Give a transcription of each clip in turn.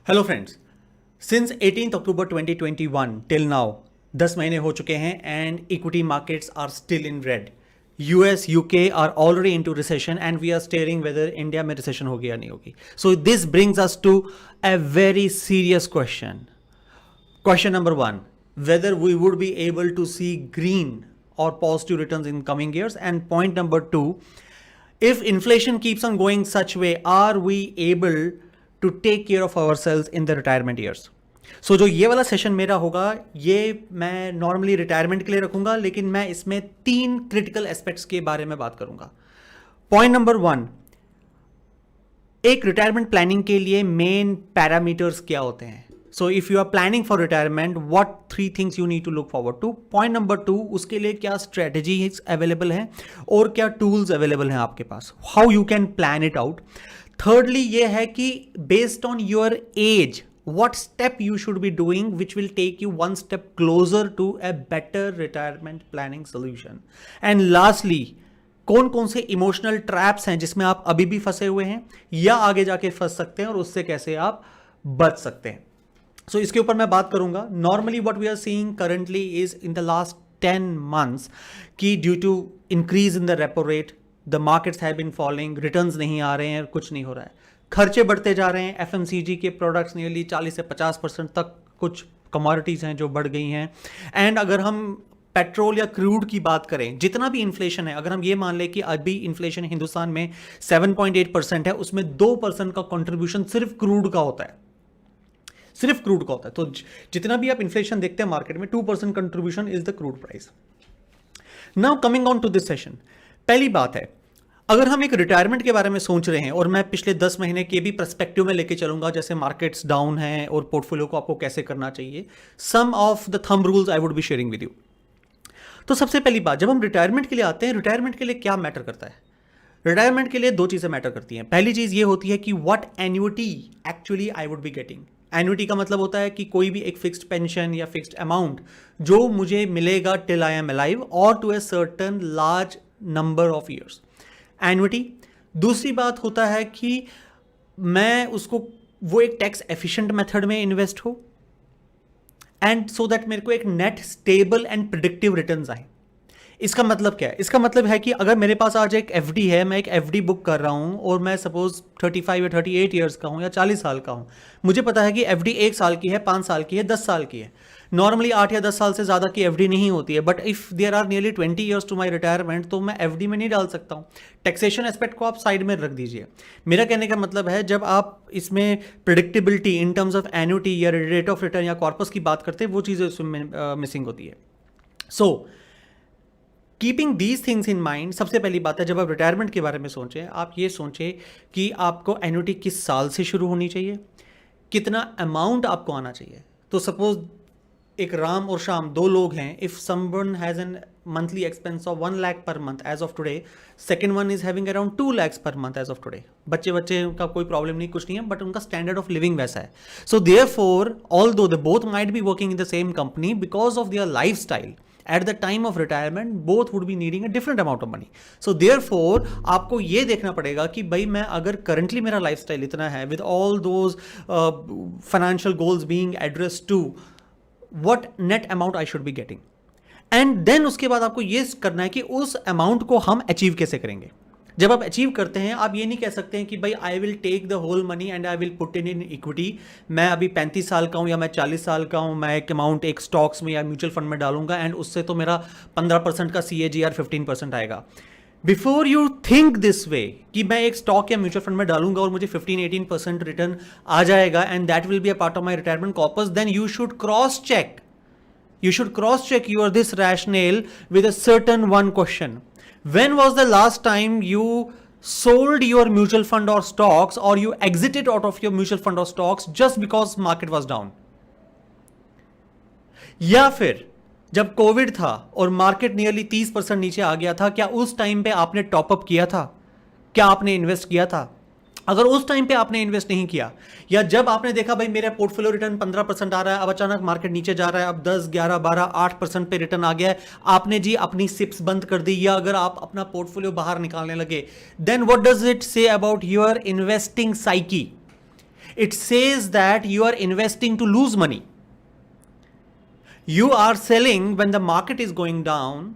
Hello friends, since 18 October 2021 till now 10 महीने हो चुके हैं and equity markets are still in red. US UK are already into recession and we are staring whether India में recession होगी या नहीं होगी. So this brings us to a very serious question. Question number one, whether we would be able to see green or positive returns in coming years. And point number two, if inflation keeps on going such way, are we able to take care of ourselves in the retirement years? So जो ये वाला session मेरा होगा ये मैं normally retirement के लिए रखूंगा, लेकिन मैं इसमें 3 क्रिटिकल एस्पेक्ट्स के बारे में बात करूंगा. पॉइंट नंबर 1, एक रिटायरमेंट प्लानिंग के लिए मेन पैरामीटर्स क्या होते हैं. So if you are planning for retirement, what 3 things you need to look forward to? Point number 2, उसके लिए क्या strategies available हैं और क्या tools available हैं आपके पास, how you can plan it out. Thirdly ये है कि based on your age, what step you should be doing which will take you one step closer to a better retirement planning solution. And lastly, कौन कौन से emotional traps हैं जिसमें आप अभी भी फंसे हुए हैं या आगे जाके फंस सकते हैं और उससे कैसे आप बच सकते हैं. सो इसके ऊपर मैं बात करूंगा. Normally what we are seeing currently is in the last 10 months कि due to increase in the repo rate the markets have been falling, returns नहीं आ रहे हैं, कुछ नहीं हो रहा है, खर्चे बढ़ते जा रहे हैं. एफएमसीजी के प्रोडक्ट्स नियरली 40 से 50% तक कुछ कमोडिटीज हैं जो बढ़ गई हैं. एंड अगर हम पेट्रोल या क्रूड की बात करें, जितना भी इन्फ्लेशन है, अगर हम ये मान लें कि अभी इन्फ्लेशन हिंदुस्तान में 7.8% है, उसमें 2% का कंट्रीब्यूशन सिर्फ क्रूड का होता है, सिर्फ क्रूड का होता है. तो जितना भी आप इन्फ्लेशन देखते हैं मार्केट में, 2% contribution is the crude price. Now coming on to this session, पहली बात है, अगर हम एक रिटायरमेंट के बारे में सोच रहे हैं और मैं पिछले 10 महीने के भी पर्सपेक्टिव में लेके चलूंगा, जैसे मार्केट्स डाउन हैं और पोर्टफोलियो को आपको कैसे करना चाहिए, some of the thumb rules I would be sharing with you. तो सबसे पहली बात, जब हम रिटायरमेंट के लिए आते हैं, रिटायरमेंट के लिए क्या मैटर करता है. रिटायरमेंट के लिए 2 चीजें मैटर करती हैं. पहली चीज ये होती है कि what annuity actually I would be getting. Annuity का मतलब होता है कि कोई भी एक फिक्स्ड पेंशन या फिक्स्ड अमाउंट जो मुझे मिलेगा टिल आई एम अलाइव और to a certain large number of years, annuity. दूसरी बात होता है कि मैं उसको वो एक टैक्स एफिशिएंट मेथड में इन्वेस्ट हो एंड सो दैट मेरे को एक net stable and predictive returns आए. इसका मतलब क्या है? इसका मतलब है कि अगर मेरे पास आज एक एफडी है, मैं एक एफडी बुक कर रहा हूं और मैं सपोज 35 या 38 ईयर्स का हूं या 40 साल का हूं, मुझे पता है कि एफडी 1 साल की है, 5 साल की है, 10 साल की है. नॉर्मली 8 या 10 साल से ज़्यादा की एफडी नहीं होती है, but if there are nearly 20 years to my retirement, तो मैं एफडी में नहीं डाल सकता हूँ. टैक्सेशन एस्पेक्ट को आप साइड में रख दीजिए. मेरा कहने का मतलब है, जब आप इसमें predictability in terms of annuity या रेट ऑफ रिटर्न या कॉर्पस की बात करते हैं, वो चीज़ें उसमें मिसिंग होती है. So keeping these things in mind, सबसे पहली बात है, जब आप रिटायरमेंट के बारे में सोचें, आप ये सोचें कि आपको एन्युटी किस साल से शुरू होनी चाहिए, कितना अमाउंट आपको आना चाहिए. तो सपोज एक राम और श्याम 2 लोग हैं. If someone has an monthly expense of 1 lakh per month as of today, second one is having around 2 lakh per month as of today. बच्चे का कोई प्रॉब्लम नहीं, कुछ नहीं है, बट उनका स्टैंडर्ड ऑफ लिविंग वैसा है. So therefore although they both might be working in the same company, because of their lifestyle at the time of retirement both would be needing a different amount of money. So therefore आपको ये देखना पड़ेगा कि भाई मैं अगर currently मेरा lifestyle इतना है, with all those financial goals being addressed to, what net amount I should be getting. And then उसके बाद आपको ये करना है कि उस amount को हम achieve कैसे करेंगे. जब आप अचीव करते हैं, आप ये नहीं कह सकते हैं कि भाई I will take the whole money and I will put in equity. मैं अभी 35 साल का हूँ या मैं 40 साल का हूँ, मैं एक अमाउंट एक स्टॉक्स में या म्यूचुअल फंड में डालूंगा एंड उससे तो मेरा 15% का CAGR 15% आएगा. Before you think this way कि मैं एक स्टॉक या म्यूचुअल फंड में डालूंगा और मुझे 15-18% रिटर्न आ जाएगा and that will be a part of my retirement corpus, then you should cross check. You should cross check your this rationale with a certain one question. When was the last time you sold your mutual fund or stocks, or you exited out of your mutual fund or stocks just because market was down? या फिर जब Covid था और market nearly 30% नीचे आ गया था, क्या उस टाइम पे आपने टॉपअप किया था? क्या आपने इन्वेस्ट किया था? अगर उस टाइम पे आपने इन्वेस्ट नहीं किया, या जब आपने देखा भाई मेरा पोर्टफोलियो रिटर्न 15% आ रहा है, अब अचानक मार्केट नीचे जा रहा है, अब 10, 11, 12, 8% पे रिटर्न आ गया है, आपने जी अपनी सिप्स बंद कर दी या अगर आप अपना पोर्टफोलियो बाहर निकालने लगे, then what does it say about your investing psyche? It says that you are investing to lose money. You are selling when the market is going down,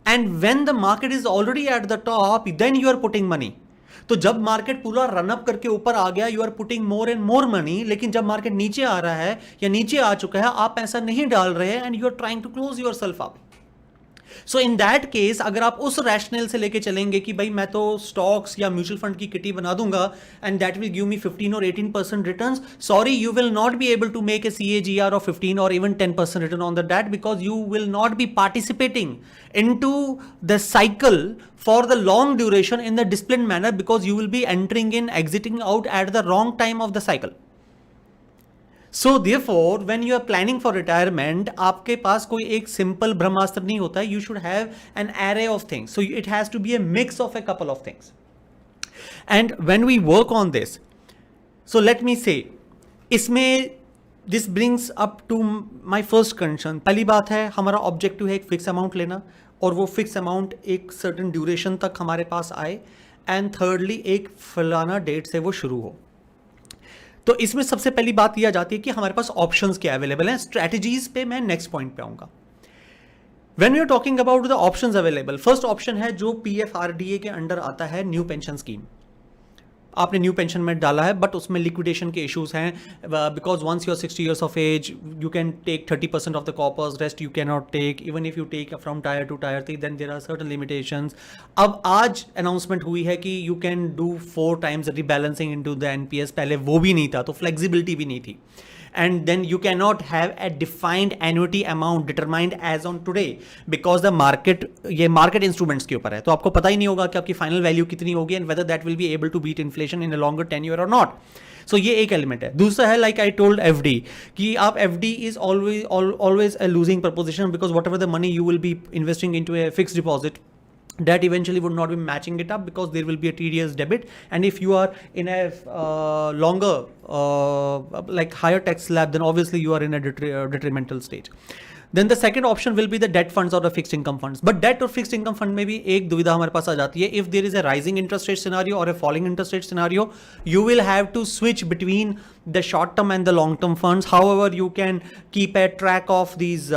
and when the market is already at the top, then you are putting money. तो जब market पूरा run up करके ऊपर आ गया, you are putting more and more money, लेकिन जब market नीचे आ रहा है या नीचे आ चुका है, आप पैसा नहीं डाल रहे हैं, and you are trying to close yourself up. So in that case अगर आप उस रैशनल से लेके चलेंगे कि भाई मैं तो स्टॉक्स या म्यूचुअल फंड की किटी बना दूंगा and that will give me 15 और 18% returns, sorry, you will not be able to make a CAGR of 15 or even 10% return on that, because you will not be participating into the cycle for the long duration in the disciplined manner, because you will be entering in, exiting out at the wrong time of the cycle. So therefore, when you are planning for retirement, आपके पास कोई एक simple ब्रह्मास्त्र नहीं होता है. You should have an array of things. So it has to be a mix of a couple of things. And when we work on this, so let me say, इसमें this brings up to my first concern. पहली बात है, हमारा objective है एक fix amount लेना, और वो फिक्स अमाउंट एक सर्टन ड्यूरेशन तक हमारे पास आए, एंड थर्डली एक फलाना डेट से वो शुरू हो. तो इसमें सबसे पहली बात यह आ जाती है कि हमारे पास ऑप्शंस क्या अवेलेबल हैं. स्ट्रैटेजीज पे मैं नेक्स्ट पॉइंट पे आऊंगा. When we are talking about the options available, first option है जो PFRDA के अंडर आता है, न्यू पेंशन स्कीम. आपने न्यू पेंशन में डाला है, बट उसमें लिक्विडेशन के इश्यूज हैं, because once you are 60 years of age, you can take 30% of the corpus, rest you cannot take. Even if you take from tier 2 tier 3, then there are certain limitations. अब आज announcement हुई है कि you can do 4 times rebalancing into the NPS. पहले वो भी नहीं था, तो फ्लेक्सिबिलिटी भी नहीं थी. And then you cannot have a defined annuity amount determined as on today, because the market, ये market instruments के ऊपर है, तो आपको पता ही नहीं होगा कि आपकी final value कितनी होगी and whether that will be able to beat inflation in a longer tenure or not. So ये एक element है. दूसरा है, like I told, FD, कि आप FD is always a losing proposition, because whatever the money you will be investing into a fixed deposit, that eventually would not be matching it up, because there will be a tedious debit, and if you are in a longer like higher tax slab, then obviously you are in a detrimental stage. Then the second option will be the debt funds or the fixed income funds. But debt और fixed income fund में भी एक दुविधा हमारे पास आ जाती है. If there is a rising interest rate scenario or a falling interest rate scenario, you will have to switch between the short term and the long term funds. However, you can keep a track of these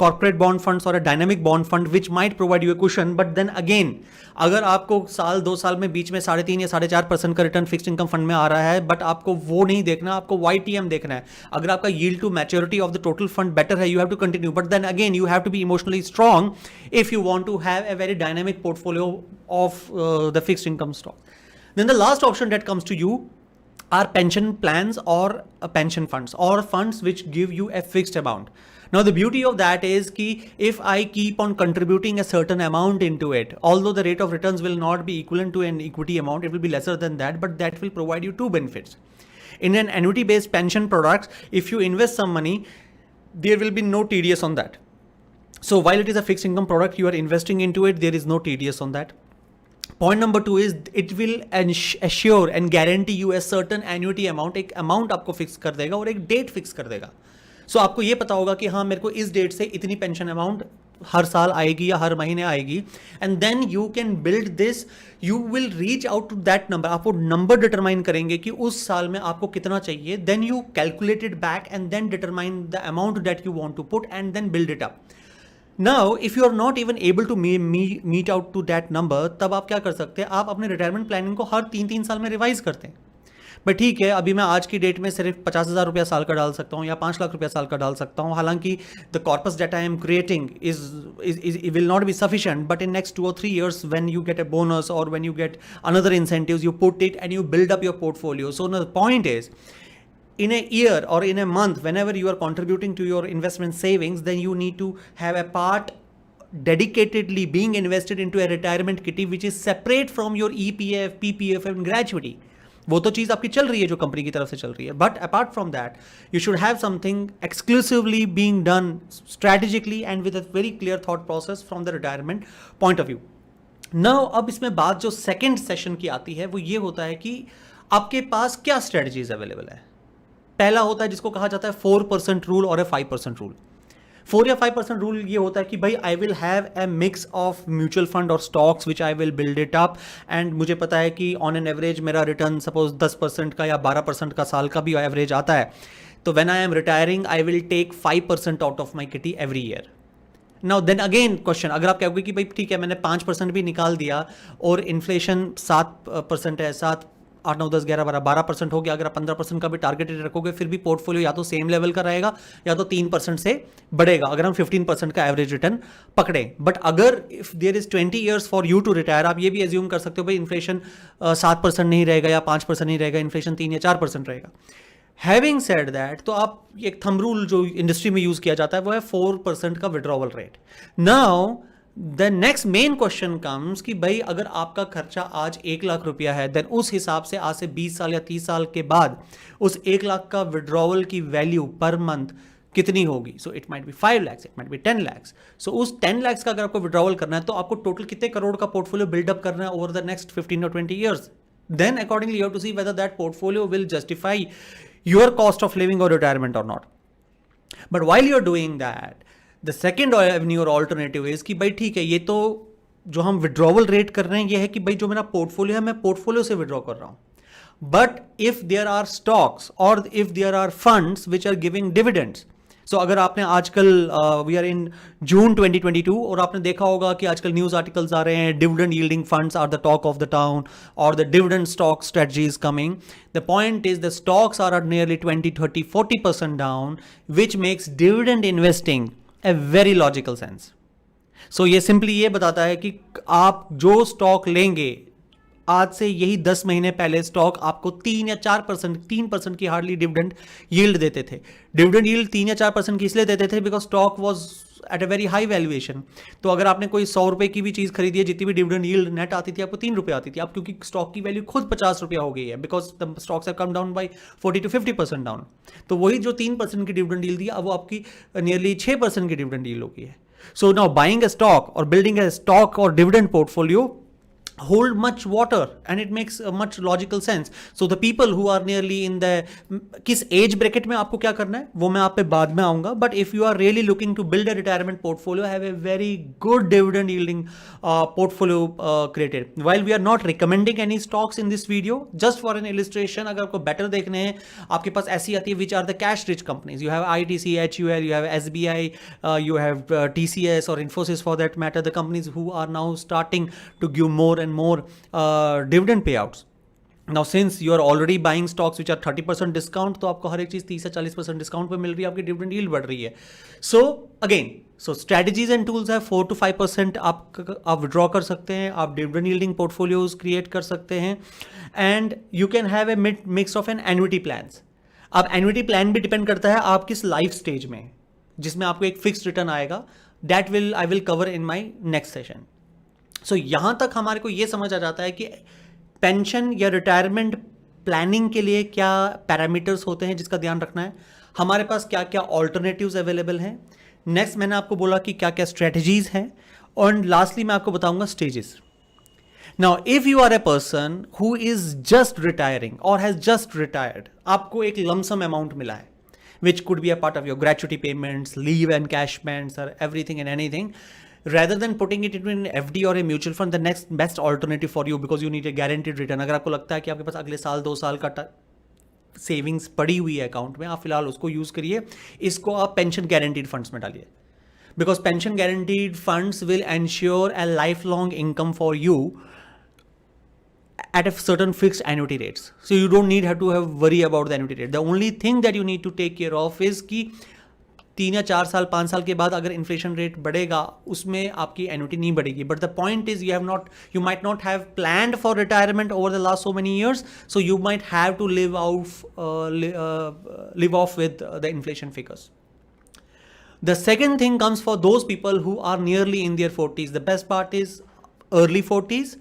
corporate bond funds or a dynamic bond fund, which might provide you a cushion. But then again, अगर आपको साल 2 साल में बीच में 3.5 या 4.5% का return fixed income fund में आ रहा है, बट आपको वो नहीं देखना, आपको YTM देखना है. अगर आपका yield to maturity of the total fund better है, you have to continue. But then again you have to be emotionally strong if you want to have a very dynamic portfolio of the fixed income stock. Then the last option that comes to you are pension plans or pension funds or funds which give you a fixed amount. Now the beauty of that is कि if I keep on contributing a certain amount into it, although the rate of returns will not be equivalent to an equity amount, it will be lesser than that, but that will provide you 2 benefits. In an annuity based pension product, if you invest some money, there will be no TDS on that. So while it is a fixed income product, you are investing into it, there is no TDS on that. Point number 2 is it will assure and guarantee you a certain annuity amount. एक amount आपको fix कर देगा और एक date fix कर देगा. So आपको ये पता होगा कि हाँ मेरे को इस डेट से इतनी पेंशन अमाउंट हर साल आएगी या हर महीने आएगी, and then you can build this, you will reach out to that number. आप वो नंबर डिटरमाइन करेंगे कि उस साल में आपको कितना चाहिए, then you calculate it back and then determine the amount that you want to put and then build it up. Now if you are not even able to meet out to that number, तब आप क्या कर सकते हैं, आप अपने retirement planning को हर 3-3 साल में रिवाइज करते हैं. बट ठीक है, अभी मैं आज की डेट में सिर्फ 50,000 रुपया साल का डाल सकता हूँ या 5 लाख रुपया साल का डाल सकता हूँ. हालांकि the corpus that I am creating is will not be sufficient, but in next 2 or 3 years when you get a bonus or when you get another incentives, you put it and you build up your portfolio. So the point is, in a year or in a month, whenever you are contributing to your investment savings, then you need to have a part dedicatedly being invested into a retirement kitty which is separate from your EPF, PPF and gratuity. वो तो चीज़ आपकी चल रही है जो company की तरफ से चल रही है, but apart from that you should have something exclusively being done strategically and with a very clear thought process from the retirement point of view. Now अब इसमें बात जो सेकेंड सेशन की आती है वो ये होता है कि आपके पास क्या स्ट्रेटजीज अवेलेबल है. पहला होता है जिसको कहा जाता है 4% रूल और 5% रूल. 4 या 5% रूल ये होता है कि भाई I will have a mix of mutual fund और stocks which I will build it up, and मुझे पता है कि ऑन एन एवरेज मेरा रिटर्न सपोज 10% का या 12% का साल का भी एवरेज आता है, तो when I am retiring I will take 5% out of my kitty every year. Now then again question, अगर आप कहोगे कि भाई ठीक है मैंने 5% भी निकाल दिया और इन्फ्लेशन 7% है, 7 8 9 10 11 12% हो गया, अगर आप 15% का भी टारगेटेड रखोगे फिर भी पोर्टफोलियो या तो सेम लेवल का रहेगा या तो 3% से बढ़ेगा अगर हम 15% का एवरेज रिटर्न पकड़े. बट अगर if there is 20 years for you to retire, आप ये भी एज्यूम कर सकते हो भाई इन्फ्लेशन 7% नहीं रहेगा या 5% नहीं रहेगा, इन्फ्लेशन 3 या 4% रहेगा. हैविंग सेड दैट, तो आप एक थंब रूल जो इंडस्ट्री में यूज किया जाता है वो है 4% का withdrawal rate. Now the next main question comes कि भाई अगर आपका खर्चा आज 1 लाख रुपया है, देन उस हिसाब से आज से 20 साल या 30 साल के बाद उस 1 लाख का विड्रॉवल की वैल्यू पर मंथ कितनी होगी. So it might be 5 lakhs, it might be 10 lakhs. सो उस 10 lakhs का अगर आपको विड्रॉवल करना है तो आपको टोटल कितने करोड़ का पोर्टफोलियो बिल्डअप करना है over the next 15 or 20 years. Then accordingly you have to see whether that portfolio will justify your cost of living or retirement or not. But while you're doing that, the second avenue or alternative is कि भाई ठीक है, ये तो जो हम withdrawal rate कर रहे हैं ये है कि भाई जो मेरा पोर्टफोलियो है मैं पोर्टफोलियो से विड्रॉ कर रहा हूं. But if there are stocks और if there are funds which are giving dividends, so अगर आपने आजकल वी आर इन जून 2022 और आपने देखा होगा कि आजकल न्यूज आर्टिकल्स आ रहे हैं dividend yielding funds are the talk of the town और the dividend stock strategy is coming. The point is the stocks are nearly 20, 30, 40% down, which makes dividend investing a very logical sense. So ये simply ये बताता है कि आप जो stock लेंगे, आज से यही 10 महीने पहले स्टॉक आपको 3 या 4%, 3% की हार्डली डिविडेंड यील्ड देते थे. डिविडेंड यील्ड 3 या 4% की इसलिए देते थे because stock was at a very high valuation. तो अगर आपने कोई 100 रुपए की भी चीज खरीदी है, जितनी भी डिविडेंड यील्ड नेट आती थी आपको 3 रुपए आती थी. अब क्योंकि स्टॉक की वैल्यू खुद 50 रुपया हो गई है because the stocks have come down by 40 to 50% down, तो वही जो 3% की डिविडेंड यील्ड थी अब वो आपकी नियरली 6% की डिविडेंड यील्ड हो गई है. So now buying a stock और बिल्डिंग अ स्टॉक और dividend portfolio hold much water and it makes a much logical sense. So the people who are nearly in the किस age bracket में आपको क्या करना है वो मैं आप पे बाद में आऊंगा. But if you are really looking to build a retirement portfolio, have a very good dividend yielding portfolio created. While we are not recommending any stocks in this video, just for an illustration, अगर आपको better देखने हैं आपके पास ऐसी आती है which are the cash rich companies. You have ITC, HUL, you have SBI, you have TCS or Infosys for that matter, the companies who are now starting to give more and more dividend payouts. Now since you are already buying stocks which are 30% discount, तो आपको हर एक चीज 30 से 40% discount पे मिल रही है, आपकी dividend yield बढ़ रही है. So again, so strategies and tools है 4 to 5% आप विड्रॉ कर सकते हैं, आप डिविडेंड यील्डिंग पोर्टफोलियोज क्रिएट कर सकते हैं, and you can have a mix of an annuity plans. अब एन्युटी प्लान भी डिपेंड करता है आप किस लाइफ स्टेज में, जिसमें आपको एक फिक्स रिटर्न आएगा. That will I will cover in my next session. So यहां तक हमारे को यह समझ आ जाता है कि पेंशन या रिटायरमेंट प्लानिंग के लिए क्या पैरामीटर्स होते हैं जिसका ध्यान रखना है, हमारे पास क्या क्या ऑल्टरनेटिव्स अवेलेबल हैं. नेक्स्ट मैंने आपको बोला कि क्या क्या स्ट्रेटजीज हैं, और लास्टली मैं आपको बताऊंगा stages. Now if you are a person who is just retiring और हैज जस्ट रिटायर्ड, आपको एक लमसम अमाउंट मिला है which could be a part of your gratuity payments, leave encashments, or everything and anything. Rather than putting it into an FD or a mutual fund, the next best alternative for you, because you need a guaranteed return. अगर आपको लगता है कि आपके पास अगले साल 2 साल का सेविंग्स पड़ी हुई है अकाउंट में, आप फिलहाल उसको यूज करिए. इसको आप पेंशन गारंटीड फंड्स में डालिए, because pension guaranteed funds will ensure a lifelong income for you at a certain fixed annuity rates. So you don't need have to have worry about the annuity rate. The only thing that you need to take care of is कि 3 या 4 साल 5 साल के बाद अगर inflation rate बढ़ेगा उसमें आपकी एन्युटी नहीं बढ़ेगी. But the point is you might not have planned for retirement over the last so many years, so you might have to live off with the inflation figures. The second thing comes for those people who are nearly in their 40s. The best part is early 40s.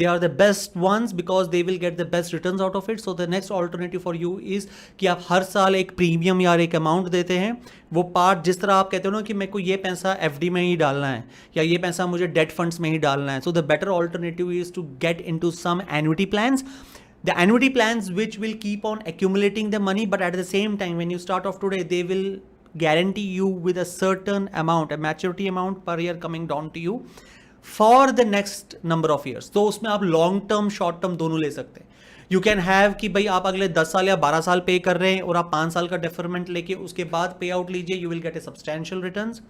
They are the best ones because they will get the best returns out of it. So the next alternative for you is कि आप हर साल एक premium या एक amount देते हैं. वो part जिस तरह आप कहते हो ना कि मेरे को ये पैसा FD में ही डालना है या ये पैसा मुझे डेट फंड्स में ही डालना है. So the better alternative is to get into some annuity plans. The annuity plans which will keep on accumulating the money, but at the same time when you start off today they will guarantee you with a certain amount, a maturity amount per year coming down to you for the next number of years. तो उसमें आप long term, short term दोनों ले सकते हैं. You can have कि भाई आप अगले 10 साल या 12 साल पे कर रहे हैं और आप 5 साल का deferment लेके उसके बाद पे आउट लीजिए, you will get a substantial returns.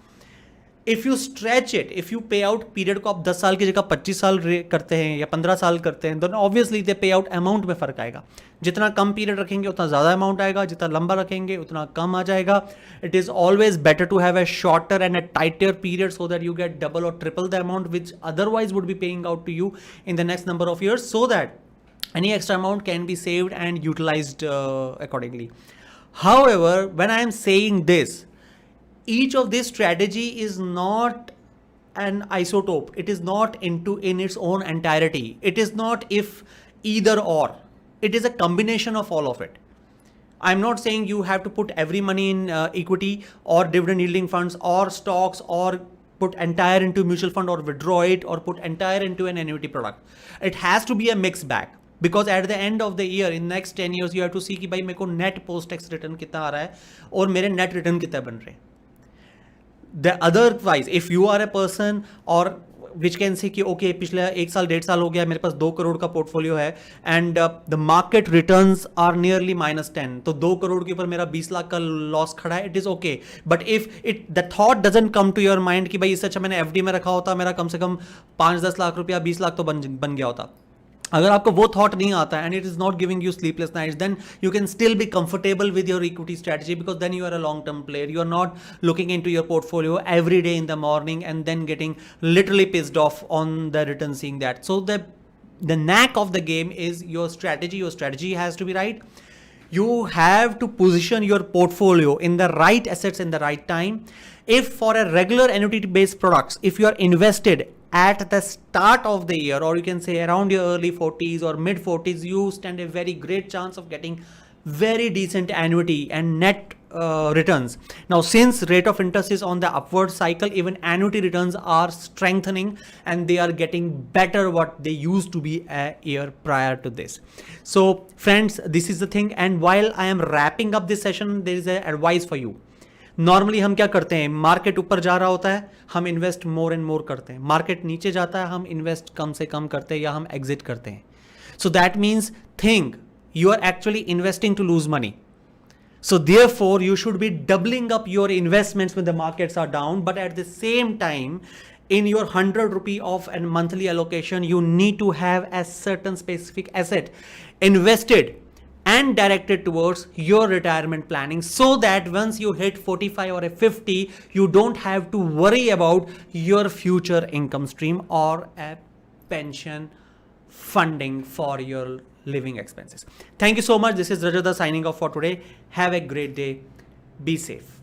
If you stretch it, if you पे आउट पीरियड को आप 10 साल की जगह 25 साल करते हैं या 15 साल करते हैं, तो ऑब्वियसली दे पे आउट अमाउंट में फ़र्क आएगा. जितना कम पीरियड रखेंगे उतना ज़्यादा अमाउंट आएगा, जितना लंबा रखेंगे उतना कम आ जाएगा. It is always better to have a shorter and a tighter period so that you get double और triple the amount which otherwise would be paying out to you in the next number of years, so that any extra amount can be saved and utilized accordingly. However, when I am saying this, each of this strategy is not an isotope. It is not in its own entirety. It is not if either or. It is a combination of all of it. I'm not saying you have to put every money in equity or dividend yielding funds or stocks or put entire into mutual fund or withdraw it or put entire into an annuity product. It has to be a mixed bag. Because at the end of the year, in next 10 years, you have to see कि भाई मेरे को net post tax return कितना आ रहा है और मेरे net return कितना बन रहे हैं. The otherwise, if you are a person or which can say कि okay पिछले 1 साल 1.5 साल हो गया मेरे पास 2 करोड़ का पोर्टफोलियो है and the market returns are nearly -10, तो 2 करोड़ के ऊपर मेरा 20 लाख का लॉस खड़ा है, it is okay. But if the thought doesn't come to your mind कि भाई इससे अच्छा मैंने FD में रखा होता, मेरा कम से कम 5-10 लाख रुपया 20 लाख तो बन गया होता. अगर आपको वो थॉट नहीं आता and it is not giving you sleepless nights, then you can still be comfortable with your equity strategy because then you are a long term player. You are not looking into your portfolio every day in the morning and then getting literally pissed off on the return seeing that. So the knack of the game is your strategy has to be right. You have to position your portfolio in the right assets in the right time. If for a regular annuity based products, if you are invested at the start of the year, or you can say around your early 40s or mid 40s, you stand a very great chance of getting very decent annuity and net returns. Now, since rate of interest is on the upward cycle, even annuity returns are strengthening and they are getting better what they used to be a year prior to this. So friends, this is the thing. And while I am wrapping up this session, there is an advice for you. Normally हम क्या करते हैं, market ऊपर जा रहा होता है हम इन्वेस्ट मोर एंड मोर करते हैं, मार्केट नीचे जाता है हम इन्वेस्ट कम से कम करते हैं या हम एग्जिट करते हैं. So that means think you are actually investing to lose money. So therefore you should be doubling up your investments when the markets are down, but at the same time in your 100 rupee of a monthly allocation you need to have a certain specific asset invested and directed towards your retirement planning, so that once you hit 45 or a 50 you don't have to worry about your future income stream or a pension funding for your living expenses. Thank you so much. This is Rajat signing off for today. Have a great day. Be safe.